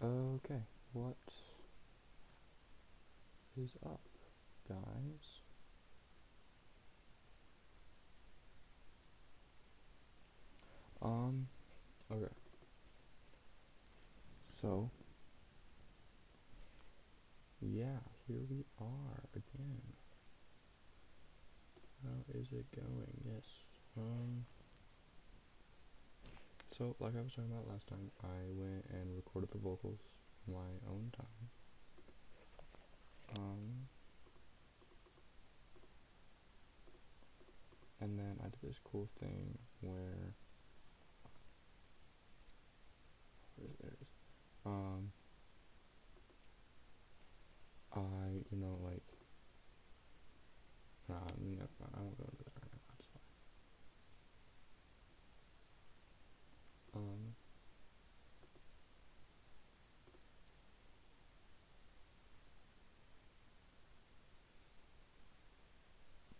Okay, what is up, guys? Um, okay. So, yeah, here we are again. How is it going? Yes. So like I was talking about last time, I went and recorded the vocals on my own time. Um, and then I did this cool thing where there it is. Like, I won't go into that right now. That's fine. Um,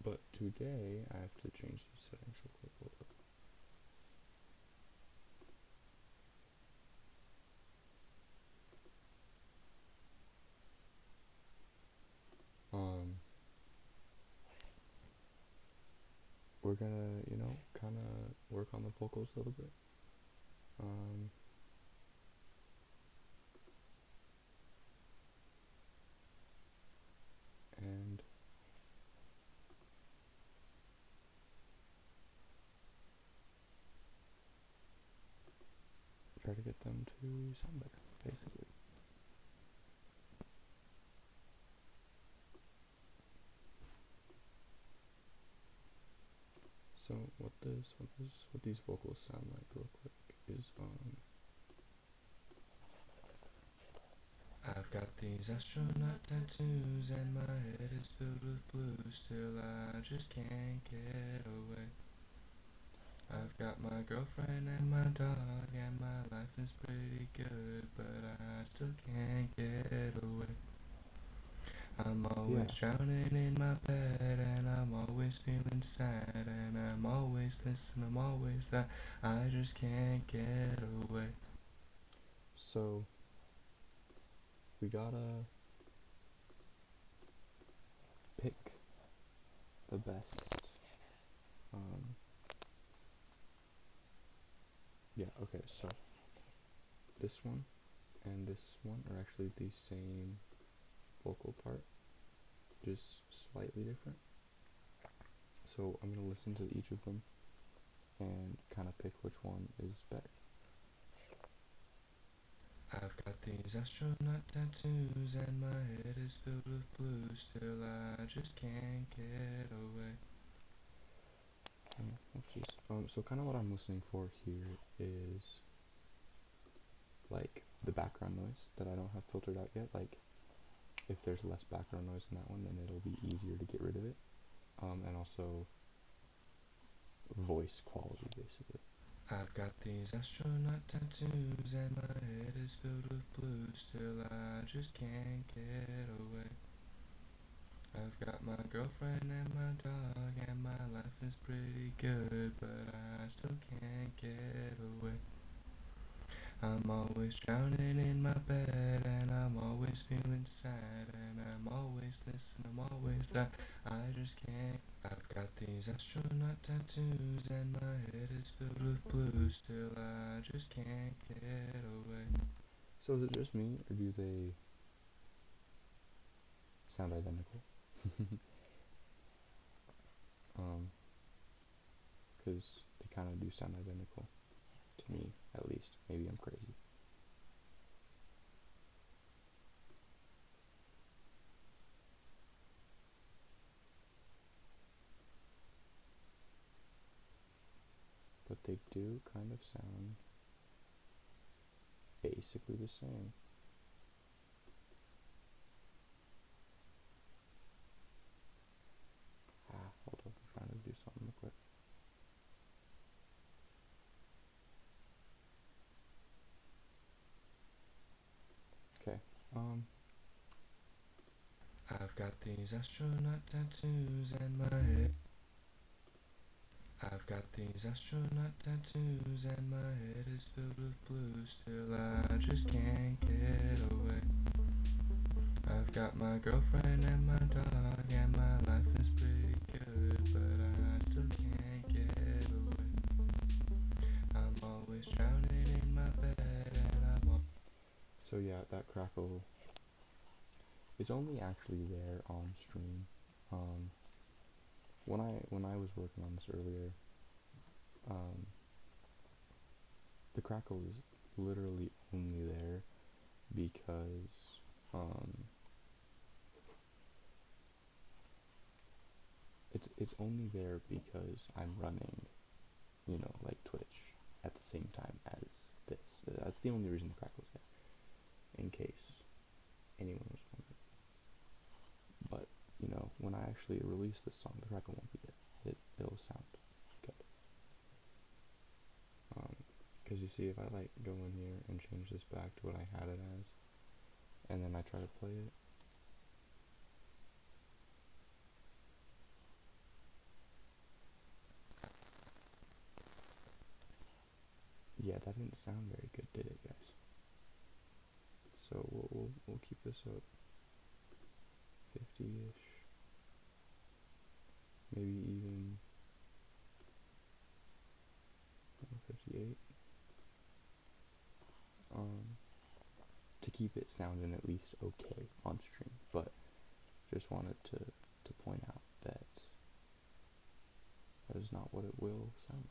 but today I have to change these settings real quick. Hold up. We're gonna, kind of work on the vocals a little bit. Um, and try to get them to sound better, basically. So what these vocals sound like real quick is I've got these astronaut tattoos and my head is filled with blue. Still I just can't get away. I've got my girlfriend and my dog and my life is pretty good, but I still can't get away. I'm always drowning in my bed and I'm always feeling sad and I'm always listening, I'm always that I just can't get away. So we gotta pick the best. Yeah, okay, so this one and this one are actually the same vocal part, just slightly different. So I'm gonna listen to each of them and kind of pick which one is better. I've got these astronaut tattoos and my head is filled with blue. Still I just can't get away. So kind of what I'm listening for here is like the background noise that I don't have filtered out yet. Like if there's less background noise in that one, then it'll be easier to get rid of it. And also voice quality, basically. I've got these astronaut tattoos and my head is filled with blue. Still I just can't get away. I've got my girlfriend and my dog and my life is pretty good, but I still can't get away. I'm always drowning in my bed and I'm always feeling sad and I'm always this and I'm always that. I just can't. I've got these astronaut tattoos and my head is filled with blue. Still I just can't get away. So is it just me or do they sound identical? Because they kind of do sound identical to me, at least. Maybe I'm crazy. But they do kind of sound basically the same. Hold up, I'm trying to do something real quick. Okay, I've got these astronaut tattoos and my head. I've got these astronaut tattoos and my head is filled with blue. Still I just can't get away. I've got my girlfriend and my dog and my life is pretty good, but I still can't get away. I'm always drowning in my bed and So yeah, that crackle is only actually there on stream. When I was working on this earlier, um, the crackle is literally only there because it's only there because I'm running, you know, like Twitch at the same time as this. That's the only reason the crackle's there, in case anyone was wondering. But you know, when I actually release this song, the crackle won't be there. It'll sound good. Because you see, if I like go in here and change this back to what I had it as, and then I try to play it, yeah, that didn't sound very good, did it, guys? So we'll keep this up 50-ish, maybe even 58. To keep it sounding at least okay on stream, but just wanted to point out that that is not what it will sound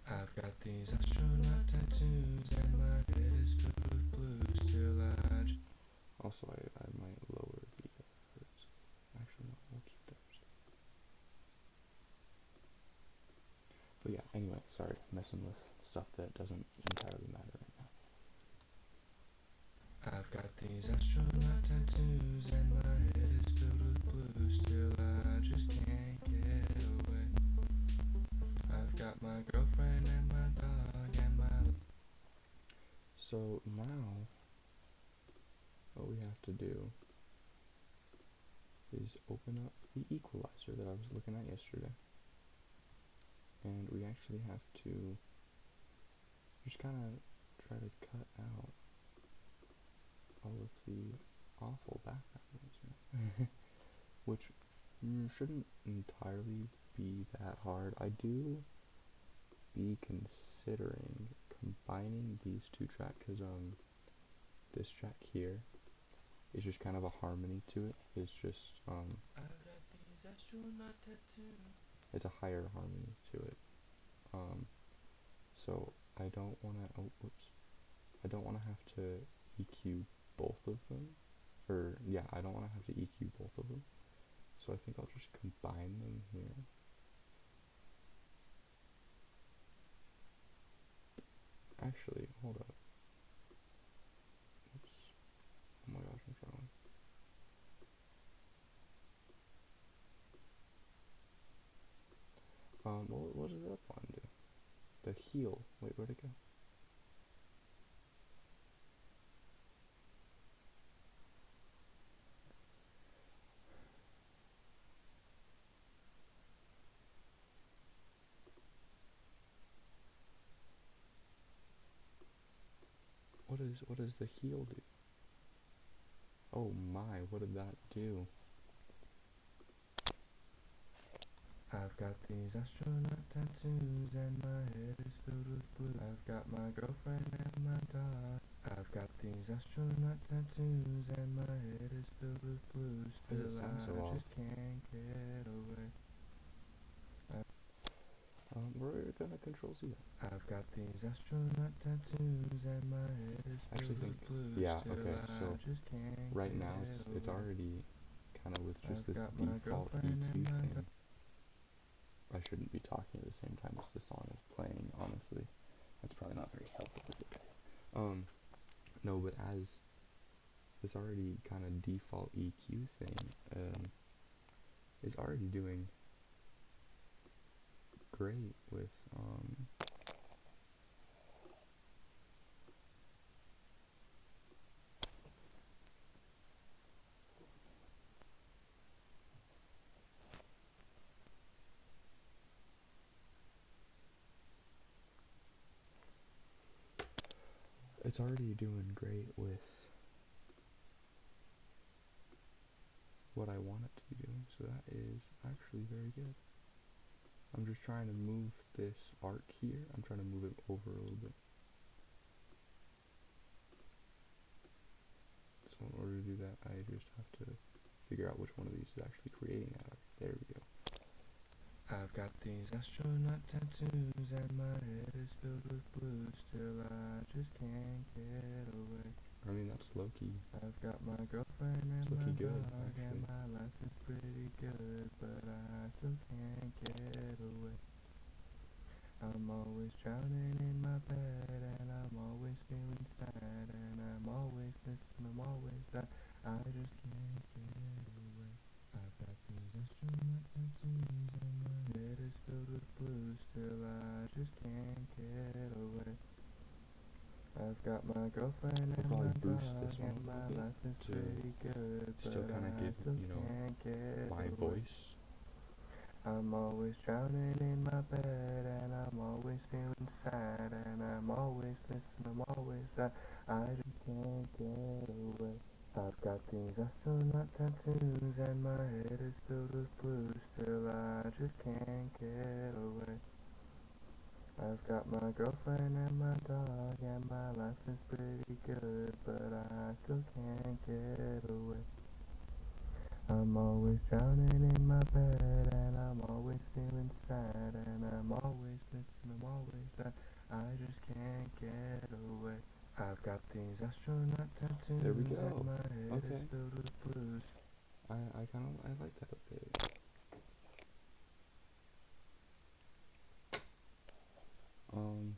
like. I've got these astronaut tattoos and my head is filled with blue. Still also I might lower the hertz. Actually no, we'll keep the hertz. But yeah, anyway, sorry, messing with stuff that doesn't entirely matter right now. I've got these astronaut tattoos and my head is filled with blue. Still I just can't get away. I've got my girlfriend and my dog and my... So now, what we have to do is open up the equalizer that I was looking at yesterday. And we actually have to just kind of try to cut out all of the awful background noise, which shouldn't entirely be that hard. I do be considering combining these two tracks, because this track here is just kind of a harmony to it. It's just I've got these astronaut tattoos. It's a higher harmony to it. So I don't want to. Oh, whoops! I don't want to have to EQ both of them, or yeah, I don't want to have to EQ both of them. So I think I'll just combine them here. Actually, hold up. Oops. Oh my gosh, I'm trying. What does that one do? The heal. Wait, where'd it go? What does the heal do? Oh my, what did that do? I've got these astronaut tattoos and my head is filled with blue. I've got my girlfriend and my dog. I've got these astronaut tattoos and my head is filled with blue. Still I just can't get away. We're gonna control Z. I've got these astronaut tattoos and my head is filled with blue. Yeah, okay, so right now it's already kind of with just this default EQ thing. I shouldn't be talking at the same time as the song is playing, honestly. That's probably not very helpful, is it, guys? No, but as this already kind of default EQ thing is already doing great with it's already doing great with what I want it to be doing, so that is actually very good. I'm just trying to move this arc here. I'm trying to move it over a little bit. So in order to do that, I just have to figure out which one of these is actually creating that arc. There we go. I've got these astronaut tattoos and my head is filled with blues. Still I just can't get away. I mean, that's low-key. I've got my girlfriend and It's my looking good, dog and actually. my life is pretty good, but I still can't get away. I'm always drowning in my bed and I'm always feeling sad and I'm always missing, I'm always that I just can't get away. I've got these astronaut tattoos and my head is filled with blues. Still I just can't get away. I've got my girlfriend We'll and probably my boost dog this one and a my little bit life is to pretty good, still but kind of I give, still you know, can't get my away. voice. I'm always drowning in my bed and I'm always feeling sad and I'm always missing, I'm always that I just can't get away. I've got these astronaut tattoos and my head is filled with blues. Still I just can't get away. I've got my girlfriend and my dog and my life is pretty good, but I still can't get away. I'm always drowning in my bed and I'm always feeling sad and I'm always missing, I'm always that I just can't get away. I've got these astronaut tattoos There we and go. my head Okay. is filled with blues. I like that a bit. Um,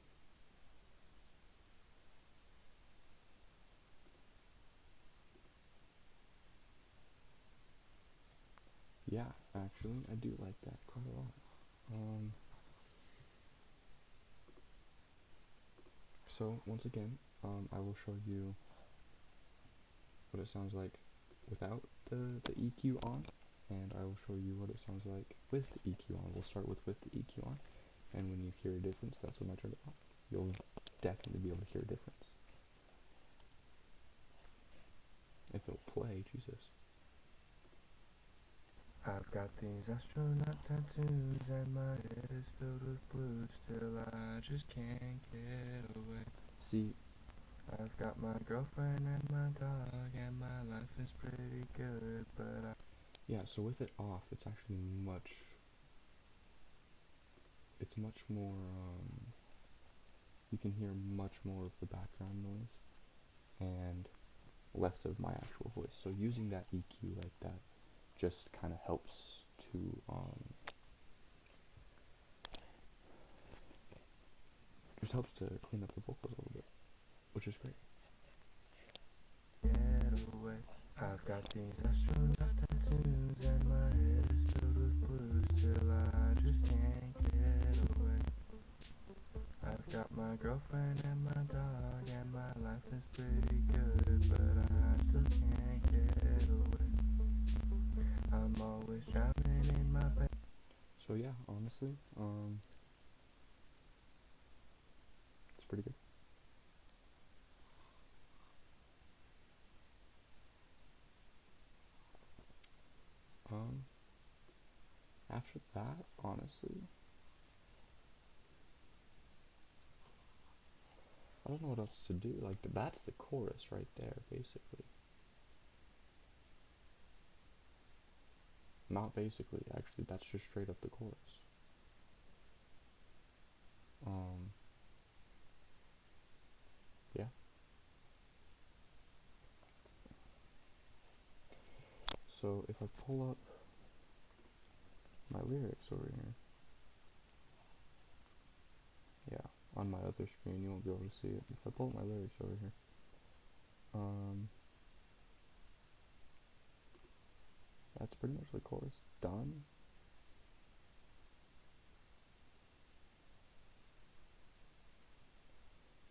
yeah, actually, I do like that quite a lot. So once again, I will show you what it sounds like without the EQ on, and I will show you what it sounds like with the EQ on. We'll start with the EQ on, and when you hear a difference, that's when I turn it off. You'll definitely be able to hear a difference. If it'll play, Jesus. I've got these astronaut tattoos and my head is filled with blues. Still I just can't get away. See, I've got my girlfriend and my dog and my life is pretty good, but I... yeah, so with it off, it's actually it's much more, you can hear much more of the background noise and less of my actual voice. So using that EQ like that just kind of helps to, just helps to clean up the vocals a little bit, which is great. Get away. I've got these astronaut tattoos and my head is filled with blues. Still I just can't get away. I've got my girlfriend and my dog and my life is pretty good, but I still can't get away. I'm always drowning in my bed. So yeah, honestly, it's pretty good. Um, After that, honestly, I don't know what else to do. Like, that's the chorus right there, basically. Not basically, actually, that's just straight up the chorus. Um, yeah. So if I pull up my lyrics over here, yeah, on my other screen, you won't be able to see it. If I pull up my lyrics over here, that's pretty much the chorus done.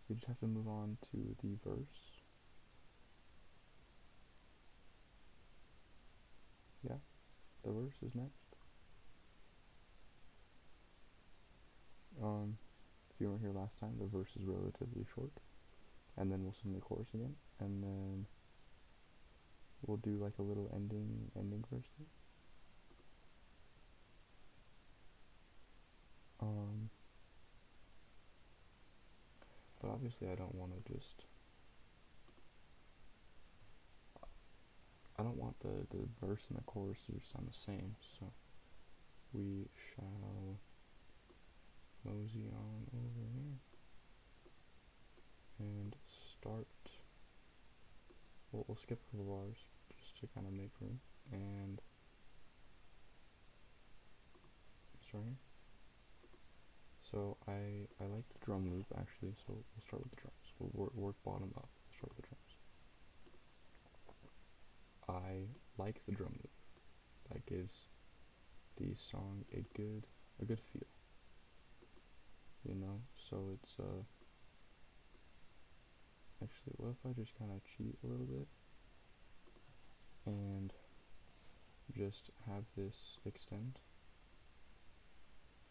We just have to move on to the verse. Yeah, the verse is next. If you weren't here last time, the verse is relatively short. and then we'll sing the chorus again, and then we'll do like a little ending verse thing. But obviously I don't want to just, I don't want the verse and the chorus to sound the same, so we shall mosey on over here and start. We'll skip a couple bars just to kind of make room, and start here. So I like the drum loop actually, so we'll start with the drums. We'll work bottom up. We'll start with the drums. I like the drum loop. That gives the song a good feel. You know, so it's actually, what if I just kind of cheat a little bit and just have this extend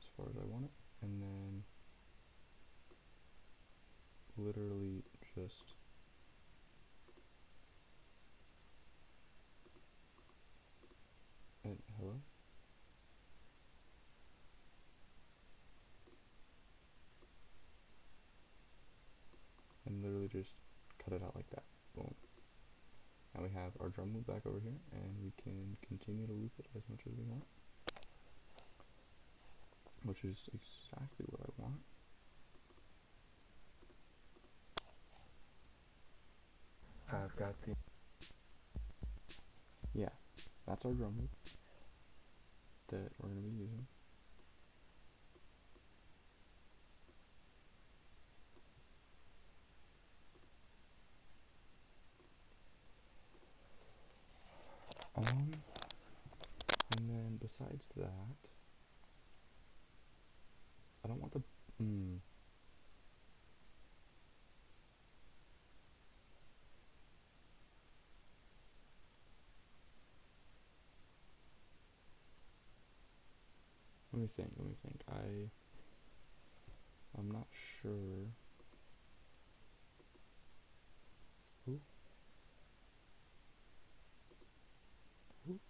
as far as I want it, and then literally just hello, and literally just cut it out like that. Boom. Now we have our drum loop back over here, and we can continue to loop it as much as we want, which is exactly what I want. I've got the. Yeah, that's our drum loop that we're going to be using. And then besides that, I don't want the, let me think, I'm not sure. Ooh. Ooh.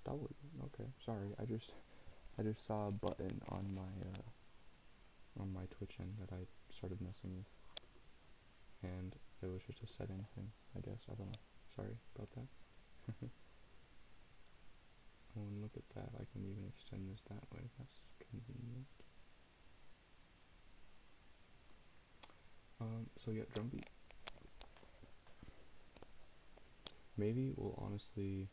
W, okay, sorry, I just saw a button on my Twitch end that I started messing with, and it was just a setting thing, I guess, I don't know, sorry about that. Oh, and look at that, I can even extend this that way, that's convenient. So yeah, drum beat. Maybe we'll honestly,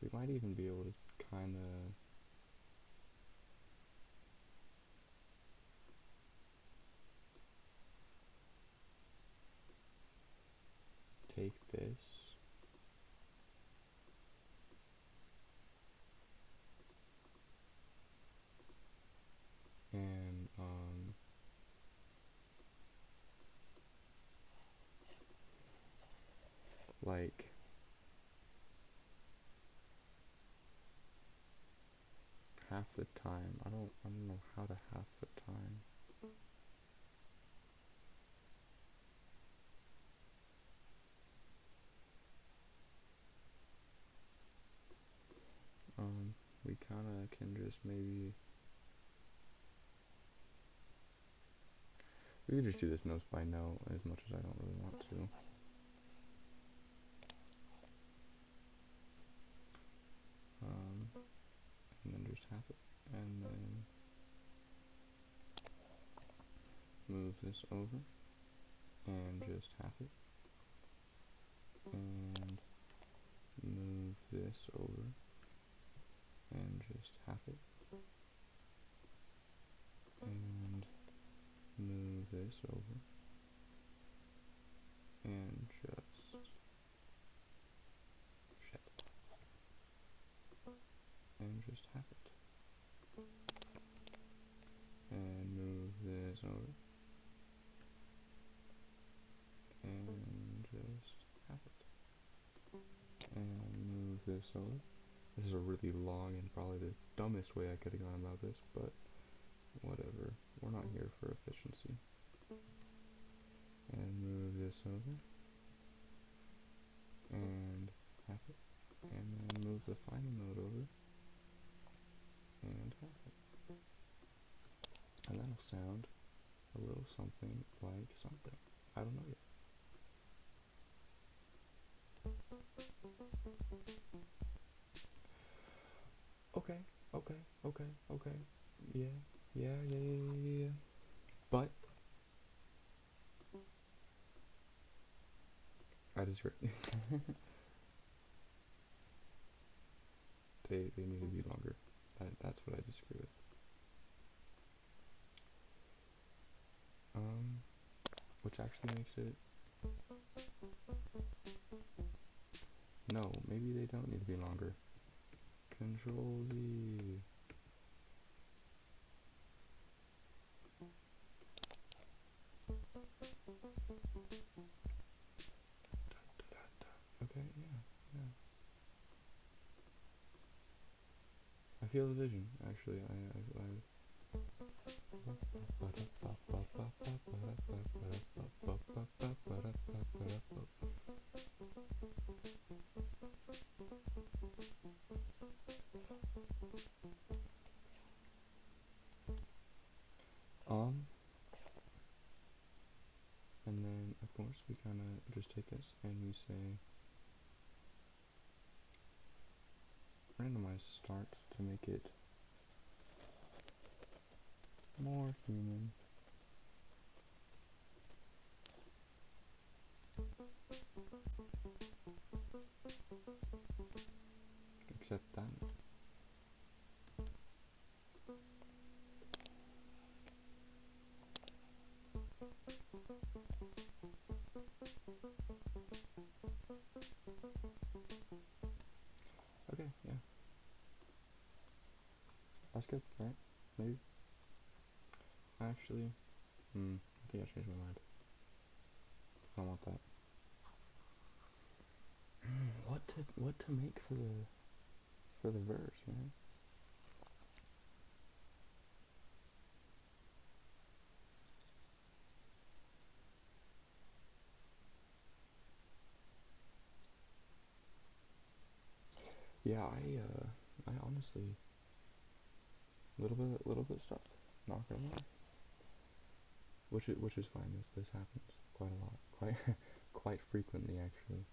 we might even be able to kind of take this and like half the time. I don't know how to half the time. We kind of can just maybe, we could just do this note by note as much as I don't really want to. And then just half it, and then move this over and just half it, and move this over and just half it, and move this over and just shit, and just half it, and move this over episode. This is a really long and probably the dumbest way I could have gone about this, but whatever. We're not here for efficiency. And move this over. And half it. And then move the final node over. And half it. And that'll sound a little something like something. I don't know yet. Okay, okay. Yeah. But I disagree. they need to be longer. That's what I disagree with. Which actually makes it. No, maybe they don't need to be longer. Control Z. Okay, yeah. I feel the vision, actually. And then, of course, we kind of just take this and we say randomize start to make it more human. Except that. Okay, yeah. That's good, right? Maybe. Actually, I think I changed my mind. I don't want that. What to make for the verse, man? Yeah, I honestly, little bit stuck. Not gonna lie. Which is fine. This happens quite a lot, quite frequently actually.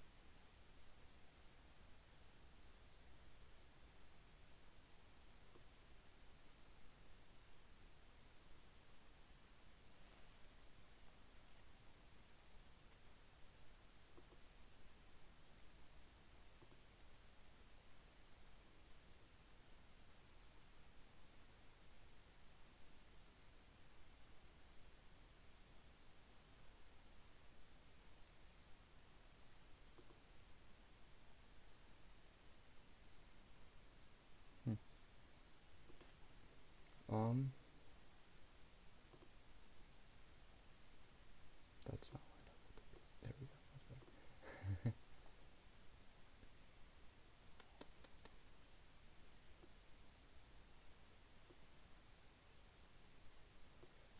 Hmm. That's not lined up with the beat. There we go. That's better.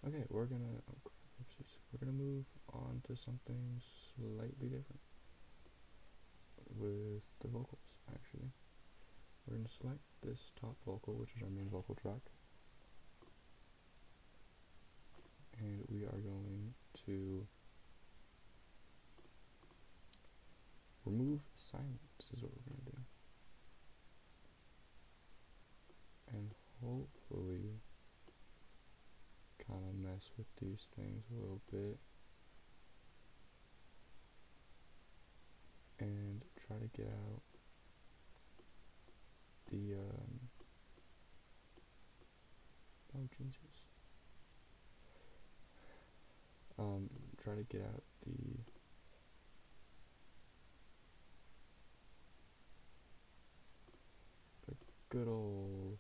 Okay, we're gonna move on to something slightly different with the vocals. Actually, we're gonna select this top vocal, which is our main vocal track, and we are going to remove silence. Is what we're gonna do, and hopefully kind of mess with these things a little bit and try to get out the oh Jesus, try to get out the good old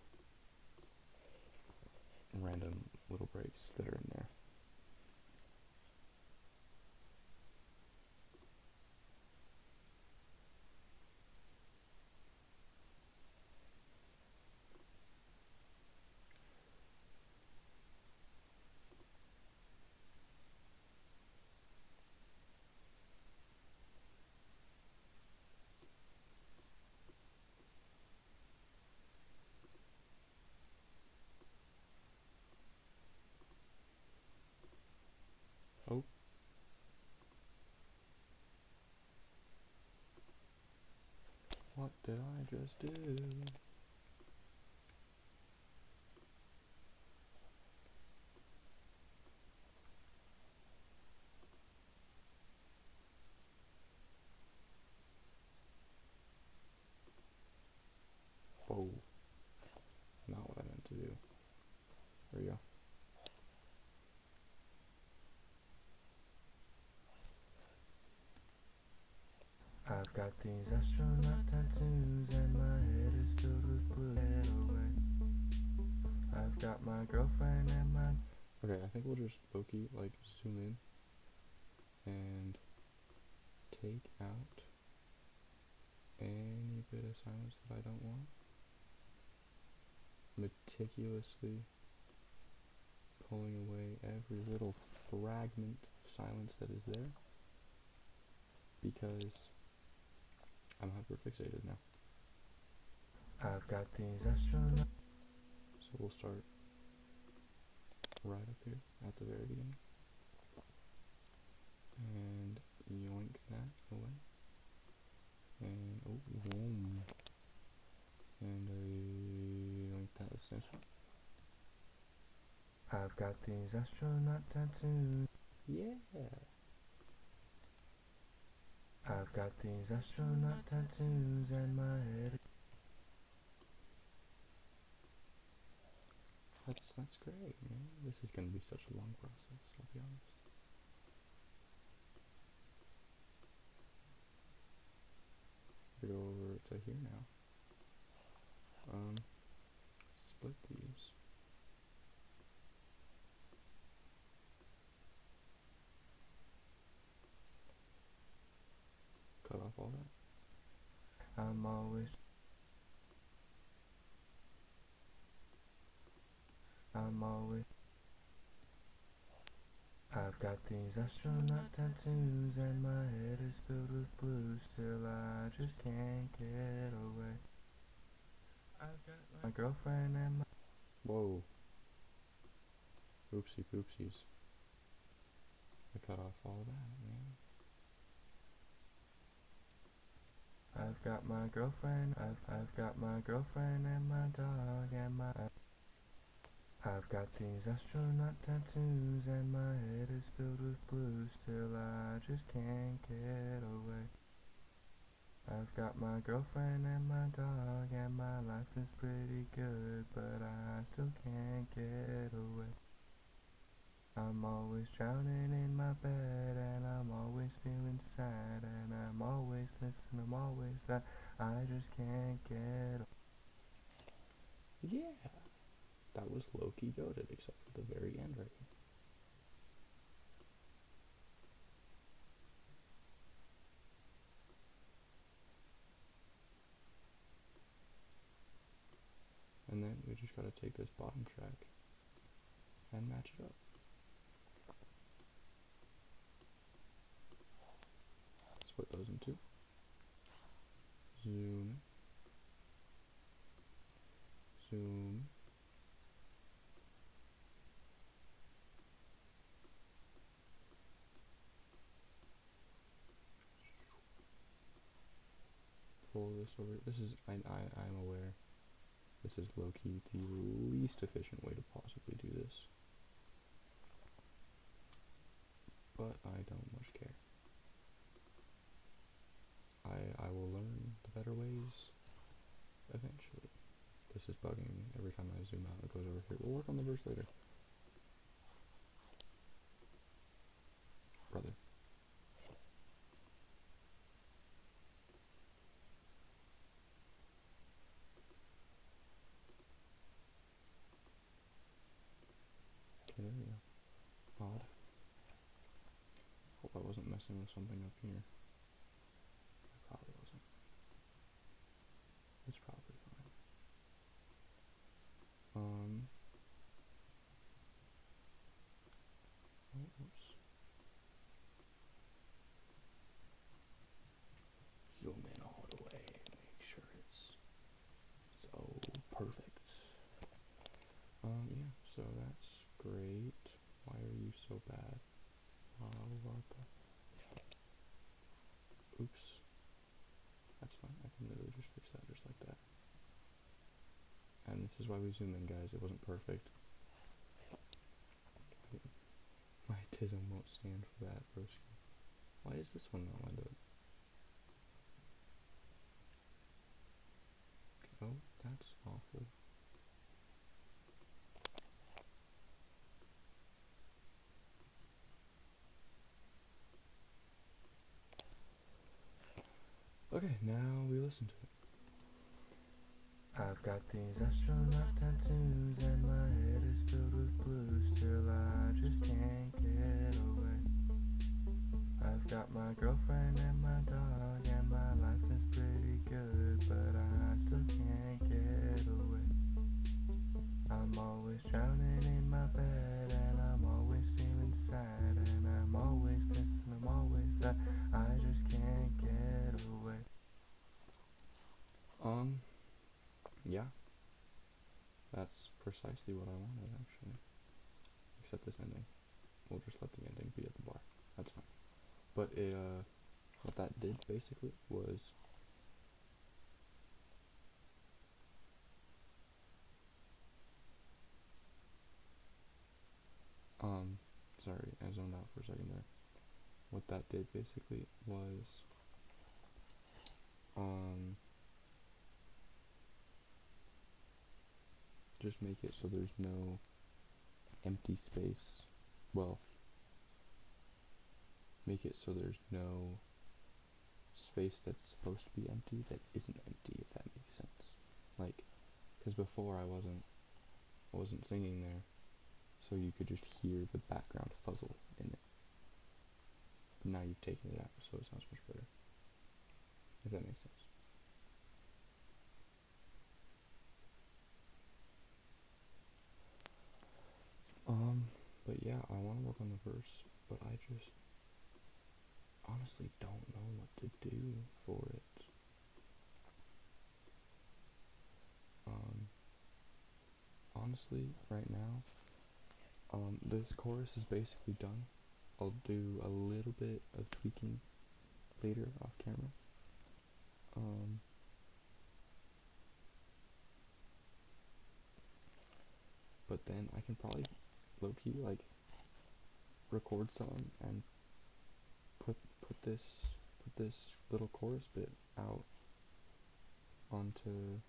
random little breaks that are in there. What did I just do? Whoa. Not what I meant to do. There we go. I've got these astronaut tattoos and my head is filled with blue. Get away. I've got my girlfriend and my... Okay, I think we'll just low-key, like, zoom in and take out any bit of silence that I don't want. Meticulously pulling away every little fragment of silence that is there, because I'm hyperfixated now. I've got these astronaut... So we'll start right up here at the very beginning and yoink that away, and oh, boom, and yoink that at the same time. I've got these astronaut tattoos. Yeah. I've got these astronaut tattoos and my head... That's great, man. This is gonna be such a long process, I'll be honest. We go over to here now. Split these. Cut off all that. I'm always... I've got these astronaut tattoos and my head is filled with blue. Still I just can't get away. I've got my girlfriend and my... Whoa. Oopsie poopsies. I cut off all that, man. I've got my girlfriend, I've got my girlfriend and my dog and my... I've got these astronaut tattoos and my head is filled with blue. Still I just can't get away. I've got my girlfriend and my dog and my life is pretty good, but I still can't get away. I'm always drowning in my bed and I'm always feeling sad and I'm always missing, I'm always that I just can't get away. Yeah. That was low-key goated, except for the very end right here. And then we just gotta take this bottom track and match it up. Split those in two. Zoom in. Zoom. Pull this over. This is, I'm aware, this is low-key the least efficient way to possibly do this. But I don't much care. I will learn the better ways eventually. This is bugging me. Every time I zoom out, it goes over here. We'll work on the verse later. Brother. Okay, there we go. Odd. Hope I wasn't messing with something up here. I probably wasn't. It's probably fine. Oh, oops. Zoom in all the way and make sure it's so perfect. Yeah, so that's great. Why are you so bad? What the? Oops. That's fine, I can literally just fix zoom in, guys. It wasn't perfect. My autism won't stand for that, broski. Why is this one not lined up? Oh, that's awful. Okay, now we listen to it. I've got these astronaut tattoos and my head is filled with blues. Still I just can't get away. I've got my girlfriend and my dog and my life is pretty good, but I still can't get away. I'm always drowning in my bed and I'm always feeling sad and I'm always this and I'm always that. I just can't get away. Yeah. That's precisely what I wanted, actually. Except this ending. We'll just let the ending be at the bar. That's fine. But what that did, basically, was... sorry, I zoned out for a second there. What that did, basically, was... just make it so there's no empty space. Well, make it so there's no space that's supposed to be empty that isn't empty, if that makes sense. Like, because before I wasn't singing there, so you could just hear the background fuzzle in it. But now you've taken it out, so it sounds much better. If that makes sense. But yeah, I want to work on the verse, but I just honestly don't know what to do for it. Honestly, right now, this chorus is basically done. I'll do a little bit of tweaking later off camera. But then I can probably low-key like record some and put this little chorus bit out onto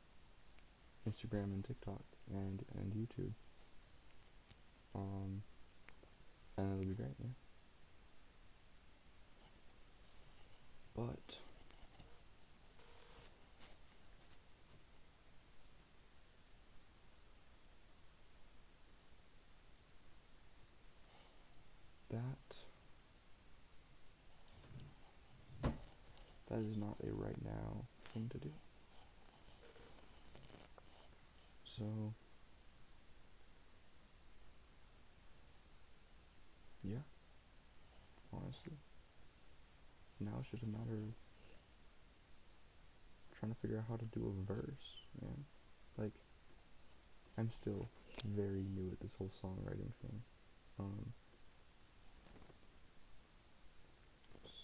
Instagram and TikTok and YouTube. And it'll be great, yeah. But that is not a right now thing to do. So yeah, honestly, now it's just a matter of trying to figure out how to do a verse, man. Like, I'm still very new at this whole songwriting thing.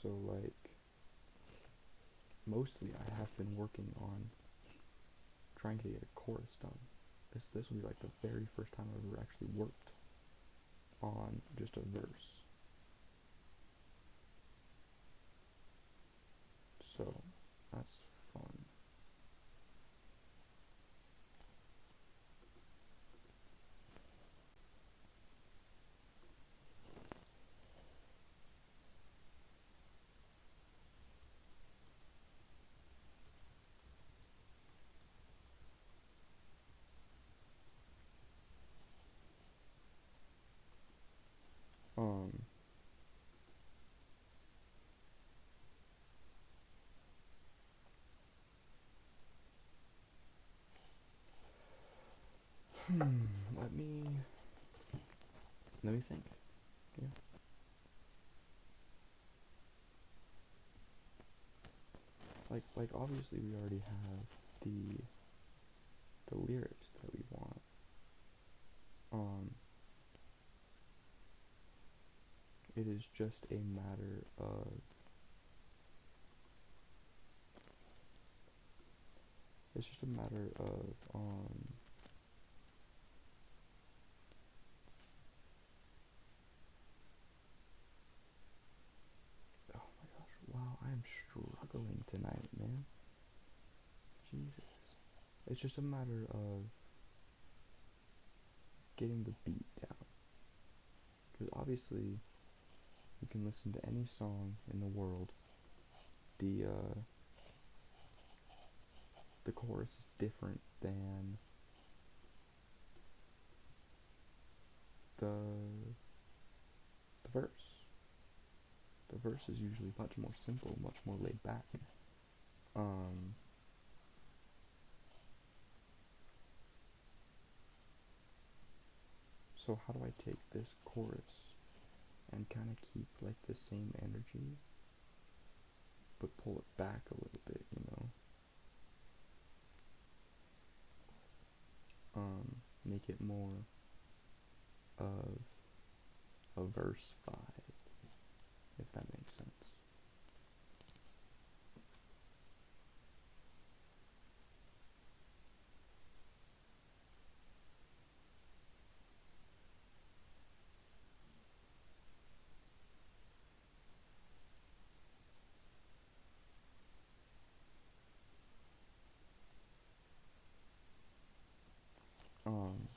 So like, mostly I have been working on trying to get a chorus done. This will be like the very first time I've ever actually worked on just a verse. So that's fun. Let me think. Yeah. Like obviously we already have the lyrics that we want. It is just a matter of struggling tonight, man. Jesus. It's just a matter of getting the beat down. Because obviously, you can listen to any song in the world. The chorus is different than the verse. The verse is usually much more simple, much more laid back. Um, so how do I take this chorus and kind of keep like the same energy, but pull it back a little bit, you know? Make it more of a verse vibe, if that makes sense. Um,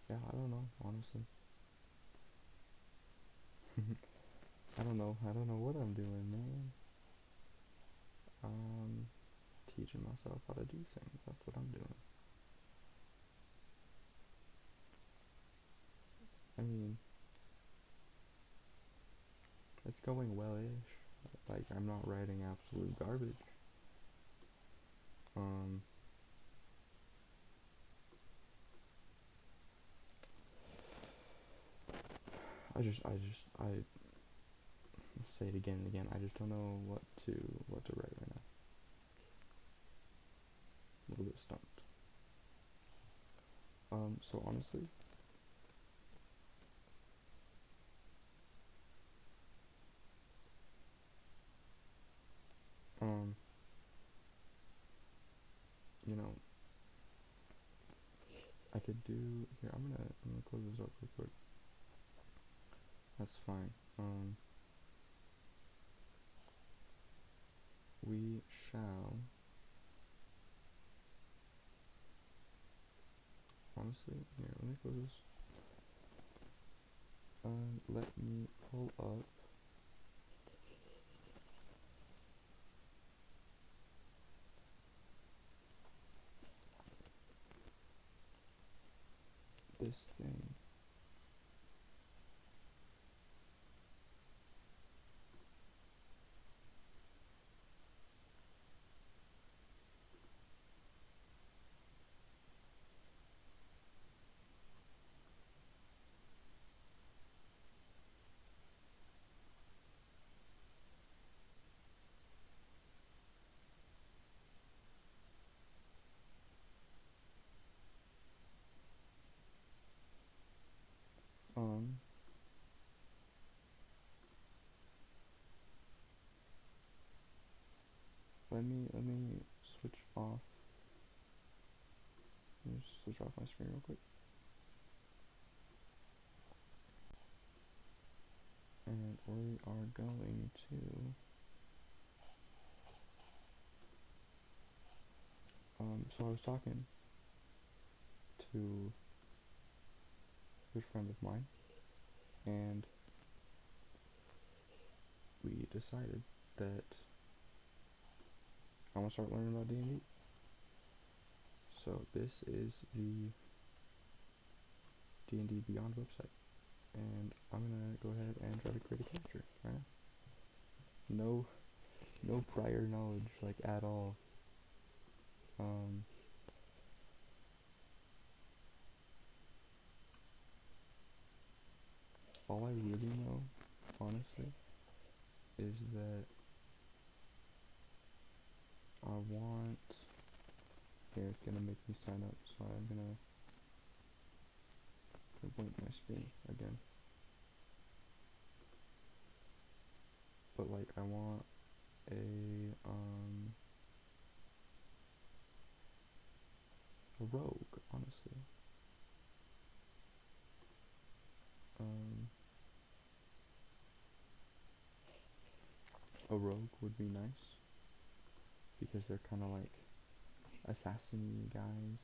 yeah, I don't know, honestly. I don't know what I'm doing, man. Um, Teaching myself how to do things, that's what I'm doing. I mean, it's going well-ish. Like, I'm not writing absolute garbage. Um, I say it again and again. I just don't know what to write right now. A little bit stumped. So honestly, um, you know, I could do here. I'm gonna close this up real quick. That's fine. We shall honestly here. Let me close this. Let me pull up this thing. Um, let me switch off. Let me just switch off my screen real quick. And we are going to so I was talking to a good friend of mine, and we decided that I want to start learning about D&D. So this is the D&D Beyond website, and I'm gonna go ahead and try to create a character right now. No prior knowledge like at all. Um, all I really know, honestly, is that I want. Here, it's gonna make me sign up, so I'm gonna blink my screen again. But like, I want a rogue, honestly. a rogue would be nice because they're kind of like assassin guys.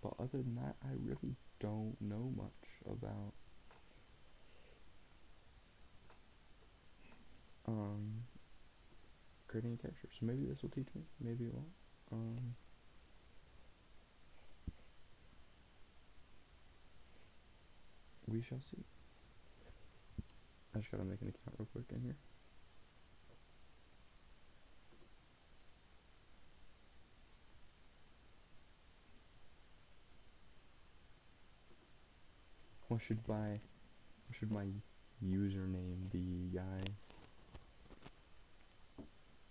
But other than that, I really don't know much about um, creating a character. So maybe this will teach me, maybe it won't. We shall see. I just gotta make an account real quick in here. What should my username be, guys?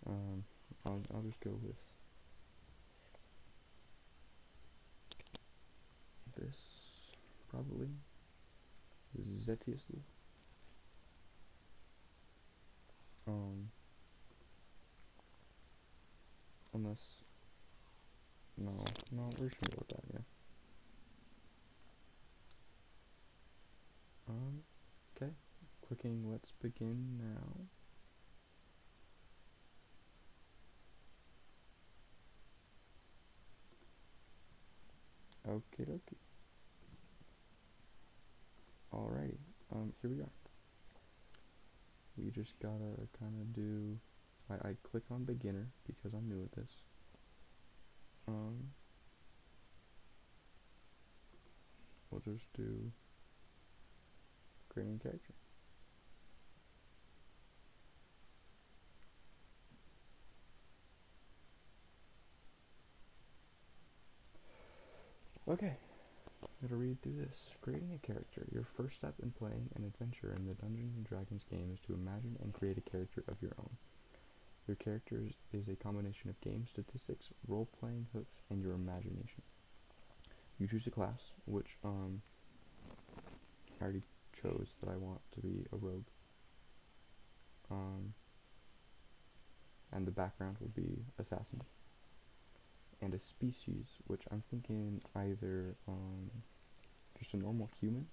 Um, I'll just go with this, probably. Zetiuslu. Um, unless, no, we're just gonna go with that, yeah. Okay. Clicking let's begin now. Okie dokie. Alrighty. Here we are. We just gotta kinda do, I click on beginner because I'm new at this. We'll just do creating a character. Okay, I'm gonna read through this. Creating a character. Your first step in playing an adventure in the Dungeons and Dragons game is to imagine and create a character of your own. Your character is a combination of game statistics, role-playing hooks, and your imagination. You choose a class, which I already chose that I want to be a rogue. And the background will be assassin. And a species, which I'm thinking either just a normal human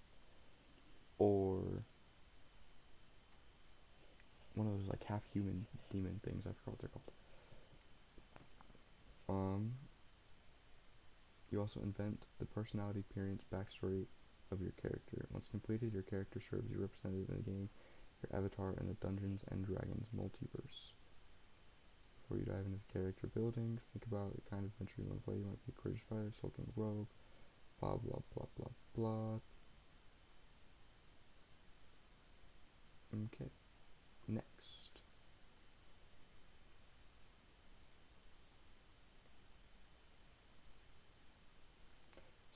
or one of those like half human demon things. I forgot what they're called. You also invent the personality, appearance, backstory of your character. Once completed, your character serves your representative in the game, your avatar in the Dungeons and Dragons multiverse. Before you dive into character building, think about the kind of adventure you want to play. You want to be a courageous fighter, soul king, rogue, blah blah blah blah blah. Okay, next.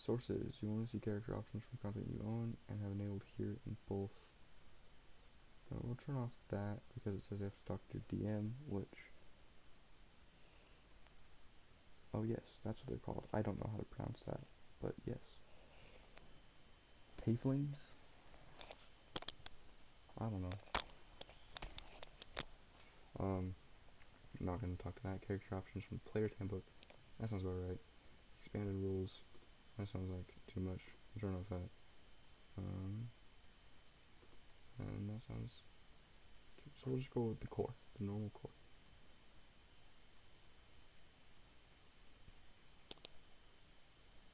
Sources. You want to see character options from content you own and have enabled here in both. We'll turn off that because it says you have to talk to your DM, which... Oh yes, that's what they're called. I don't know how to pronounce that, but yes. Tieflings? I don't know. Not gonna talk to that. Character options from Player's Handbook. That sounds about right. Expanded rules. That sounds like too much. I'll turn off that. And that sounds... So we'll just go with the core. The normal core.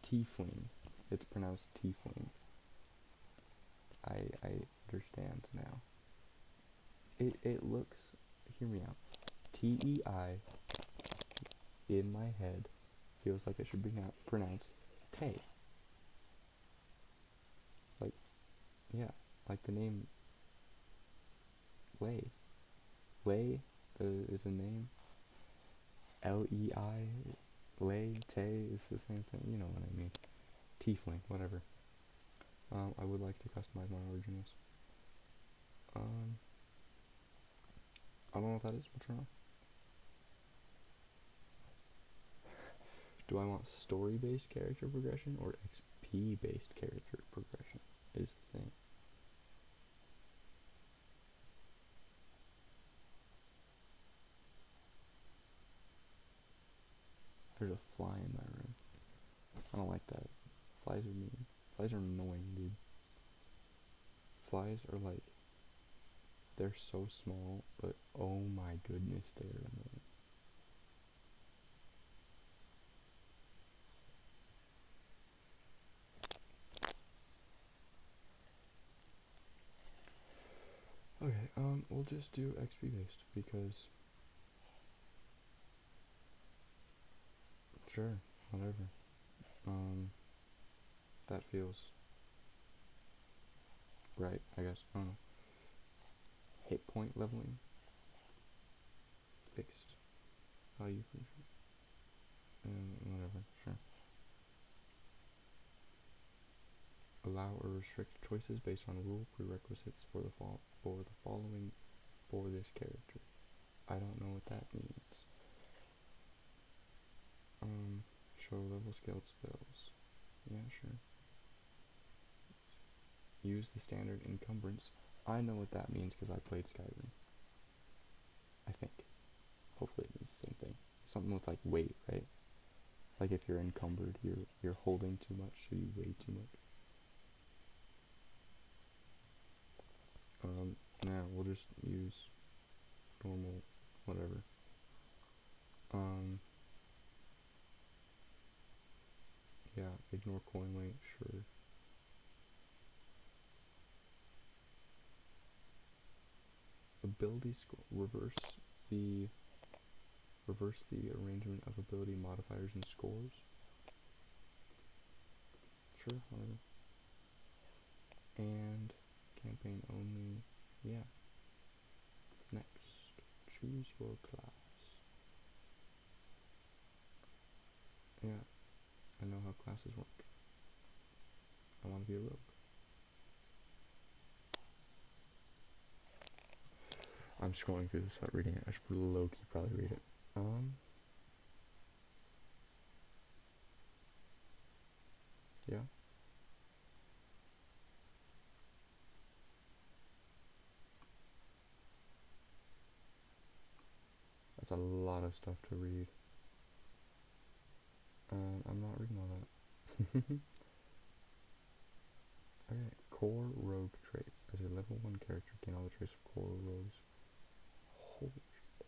Tiefling. It's pronounced tiefling. I understand now. It looks... Hear me out. T-E-I in my head feels like it should be pronounced Tay. Like, yeah, like the name Lei. Lei is a name. L-E-I, Lei, Tay is the same thing. You know what I mean. Tiefling, whatever. I would like to customize my originals. I don't know what that is. What's wrong? Do I want story-based character progression or XP-based character progression is the thing. There's a fly in my room. I don't like that. Flies are mean. Flies are annoying, dude. Flies are like They're so small, but oh my goodness, they're annoying. Okay, we'll just do XP based because sure, whatever. Um, that feels right, I guess. I don't know. Hit point leveling, fixed value for sure. Whatever, sure. Allow or restrict choices based on rule prerequisites for the following for this character. I don't know what that means. Show level scaled spells. Yeah, sure. Use the standard encumbrance. I know what that means because I played Skyrim. I think. Hopefully it means the same thing. Something with like weight, right? Like if you're encumbered, you're holding too much, so you weigh too much. Now we'll just use normal, whatever. Um, yeah, ignore coin weight, sure. Ability score, the reverse the arrangement of ability modifiers and scores. Sure, whatever. And campaign only, yeah. Next, choose your class. Yeah, I know how classes work. I want to be a rogue. I'm scrolling through this without reading it. I should low-key probably read it. Yeah. That's a lot of stuff to read. I'm not reading all that. Okay, core rogue traits. As a level 1 character, gain all the traits of core rogues. Holy shit.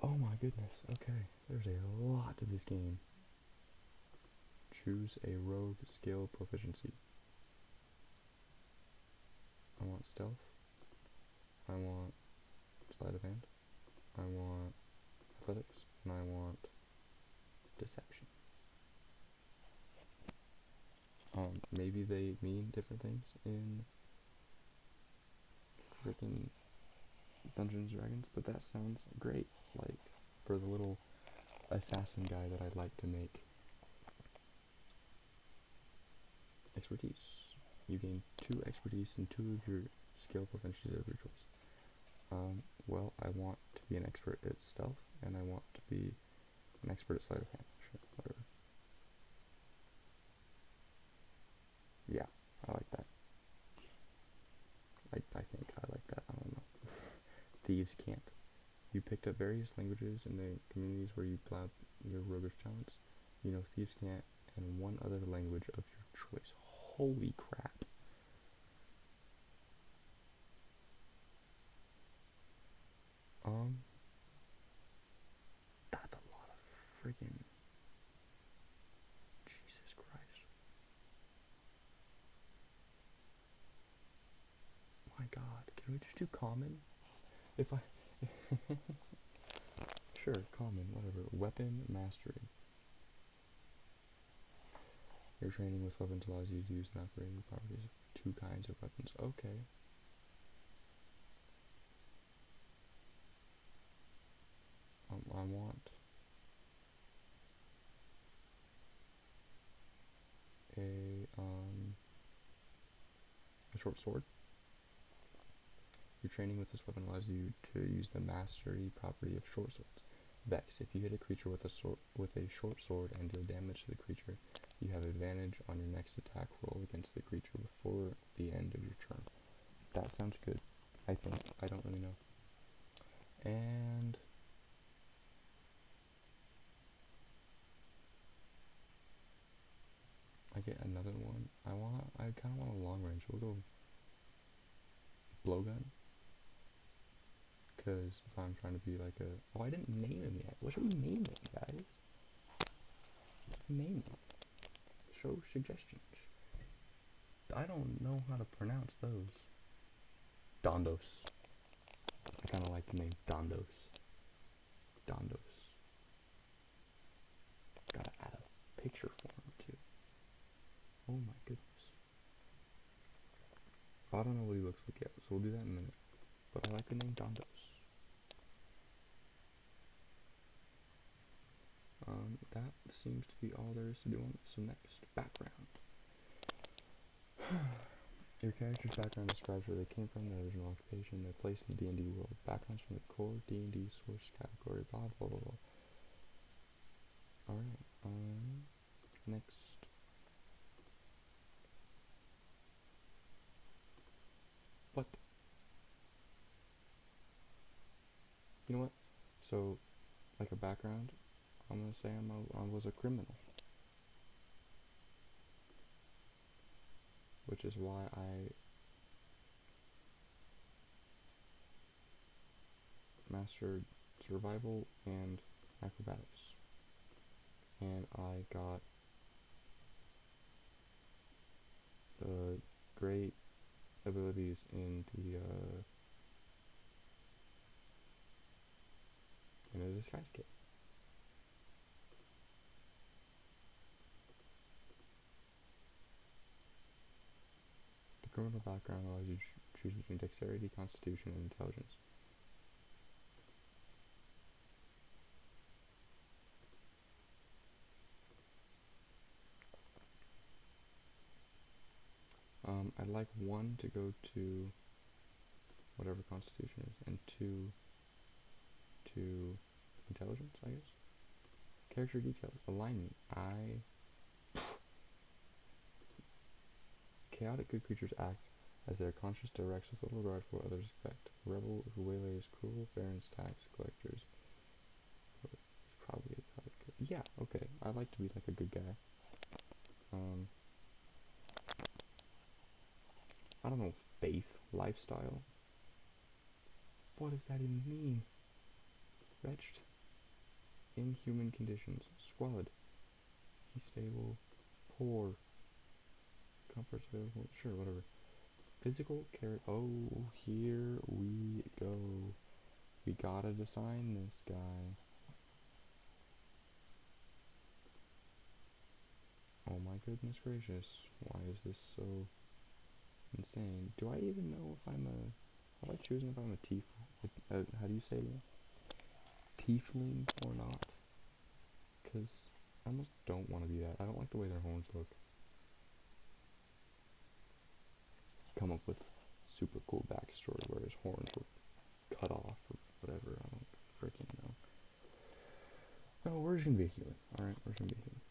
Oh my goodness. Okay, there's a lot to this game. Choose a rogue skill proficiency. I want stealth. I want sleight of hand. I want athletics. And I want deception. Maybe they mean different things in freaking Dungeons & Dragons, but that sounds great. Like, for the little assassin guy that I'd like to make. Expertise. You gain 2 expertise and 2 of your skill proficiencies of your choice. Well, I want to be an expert at stealth, and I want to be an expert at sleight of hand. Sure, whatever. Yeah, I like that. I think I like that. I don't know. Thieves can't. You picked up various languages in the communities where you plowed your roguish talents. You know thieves can't, and 1 other language of your choice. Holy crap. Um, that's a lot of freaking Jesus Christ. My God, can we just do common? If I sure, common, whatever. Weapon mastery. Your training with weapons allows you to use and operate the properties of 2 kinds of weapons. Okay. I want a short sword. Your training with this weapon allows you to use the mastery property of short swords. Vex. If you hit a creature with a short sword and deal damage to the creature, you have advantage on your next attack roll against the creature before the end of your turn. That sounds good. I think. I don't really know. And I get another one. I kind of want a long range. We'll go blowgun. Because if I'm trying to be like a... Oh, I didn't name him yet. What should we name him, guys? Name him. Show suggestions. I don't know how to pronounce those. Dondos. I kind of like the name Dondos. Dondos. Gotta add a picture for him, too. Oh my goodness. I don't know what he looks like yet, so we'll do that in a minute. But I like the name Dondos. That seems to be all there is to do on this. So next, background. Your character's background describes where they came from, their original occupation, their place in the D&D world. Backgrounds from the core D&D source category, blah blah blah blah. Alright, next. What? You know what? So, like a background, I'm gonna say I was a criminal. Which is why I mastered survival and acrobatics. And I got great abilities in the disguise kit. The criminal background allows you to choose between dexterity, constitution, and intelligence. I'd like 1 to go to whatever constitution is, and 2 to intelligence, I guess. Character details. Alignment. Chaotic good creatures act as their conscience directs with little regard for what others expect. A rebel who waylays cruel barons, tax collectors. He's probably a type good. Yeah, okay. I like to be like a good guy. I don't know. Faith, lifestyle. What does that even mean? Wretched. Inhuman conditions. Squalid. He's stable. Poor. Comforts available. Sure, whatever. Physical care. Oh, here we go. We gotta design this guy. Oh my goodness gracious. Why is this so insane? Do I even know if I'm a... Have I chosen if I'm a how do you say it? Tiefling or not? Because I almost don't want to be that. I don't like the way their horns look. Come up with super cool backstory where his horns were cut off or whatever. I don't freaking know. No, we're just gonna be a human. Alright, we're just gonna be a human.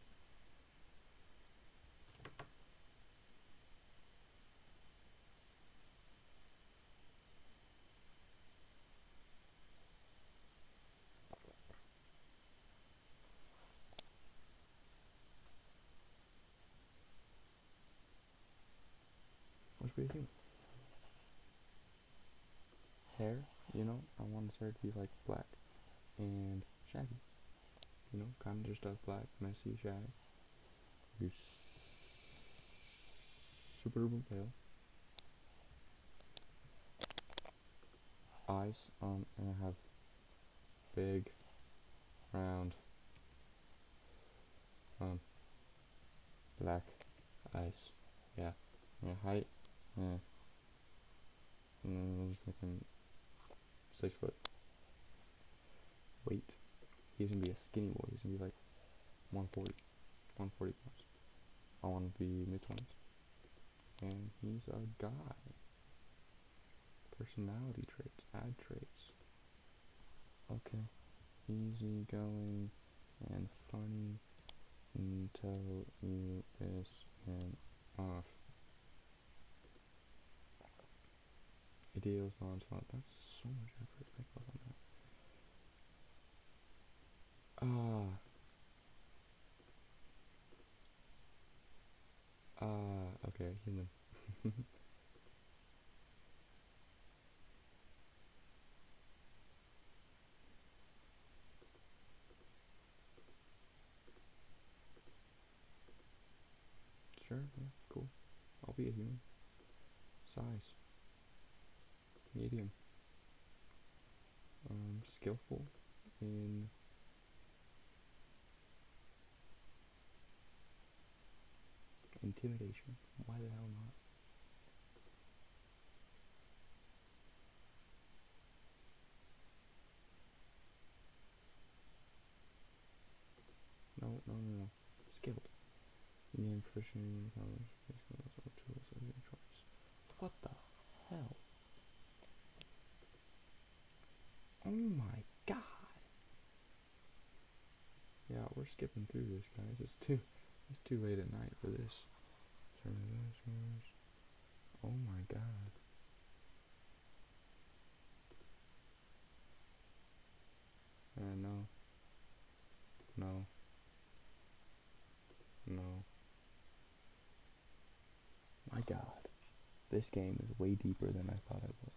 Let's be a human. Hair, you know, I want his hair to be like black and shaggy. You know, kind of just a black, messy shag. Be super duper pale. Eyes, and I have big, round, black eyes. Yeah. Yeah, height, yeah. And then we'll just make him 6 foot. Weight. He's gonna be a skinny boy. He's gonna be like 140. 140 pounds. I want to be mid-20s. And he's a guy. Personality traits. Add traits. Okay. Easy going and funny until you piss him off. Ideals, non-spot. That's so much effort. I love on that. Okay, human. be a human. Size. Medium. Skillful in intimidation. Why the hell not? No. Skilled. You gain proficiency in tools of your choice. What the hell? Oh my god. Yeah, we're skipping through this, guys. It's too late at night for this. Oh my god. No. No. No. My god. This game is way deeper than I thought it was.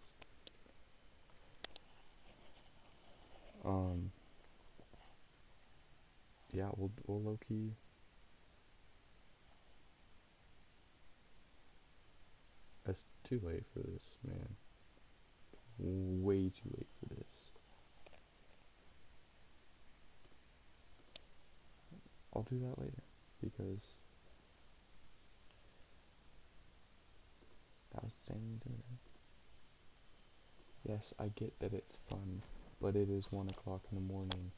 Yeah, we'll low key. It's too late for this, man. Way too late for this. I'll do that later because that was insanely intimidating. Yes, I get that it's fun, but it is 1 o'clock in the morning,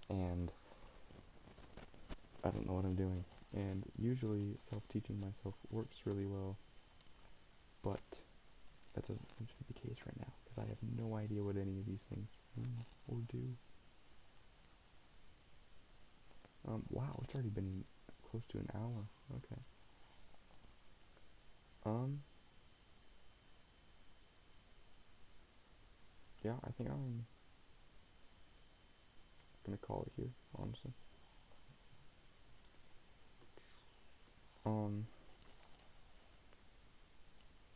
and I don't know what I'm doing. And usually, self-teaching myself works really well, but that doesn't seem to be the case right now, because I have no idea what any of these things mean or do. Wow, it's already been close to an hour. Okay. Yeah, I think I'm gonna call it here, honestly.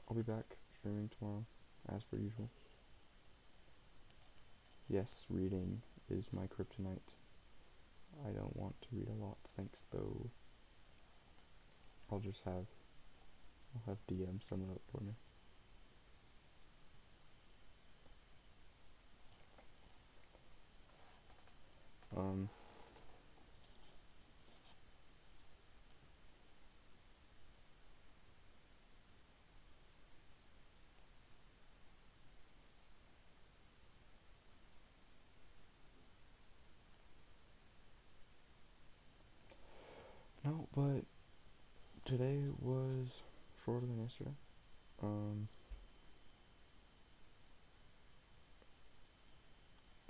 I'll be back streaming tomorrow, as per usual. Yes, reading is my kryptonite. I don't want to read a lot, thanks though. I'll have DM sum it up for me. No, but today was shorter than yesterday.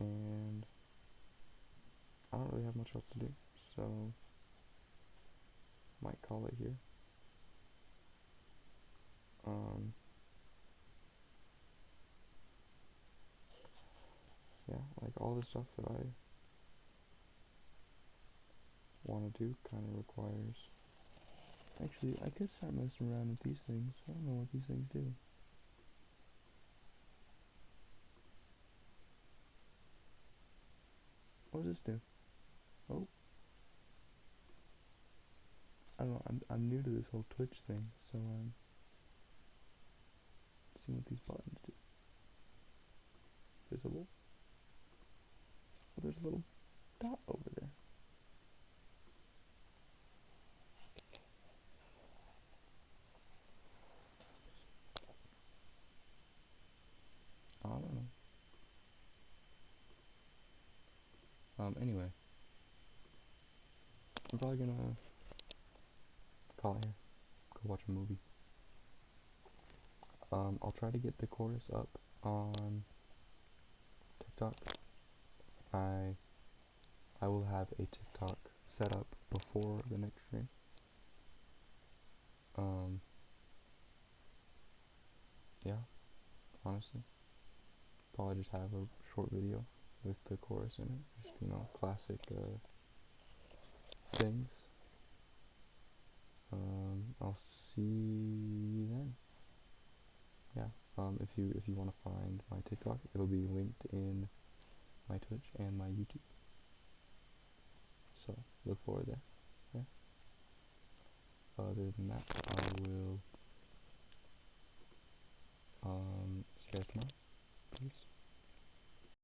And I don't really have much else to do, so might call it here. Yeah, like all the stuff that I want to do kind of requires. Actually, I could start messing around with these things. I don't know what these things do. What does this do? Oh. I don't know, I'm new to this whole Twitch thing, so seeing what these buttons do. Visible. Oh, there's a little dot over there. I don't know. Anyway. I'm probably gonna call it here. Go watch a movie. I'll try to get the chorus up on TikTok. I will have a TikTok set up before the next stream. Yeah, honestly. Probably just have a short video with the chorus in it. Just, classic things. I'll see you then. Yeah. If you want to find my TikTok, it'll be linked in my Twitch and my YouTube. So look forward there. Yeah. Other than that, I will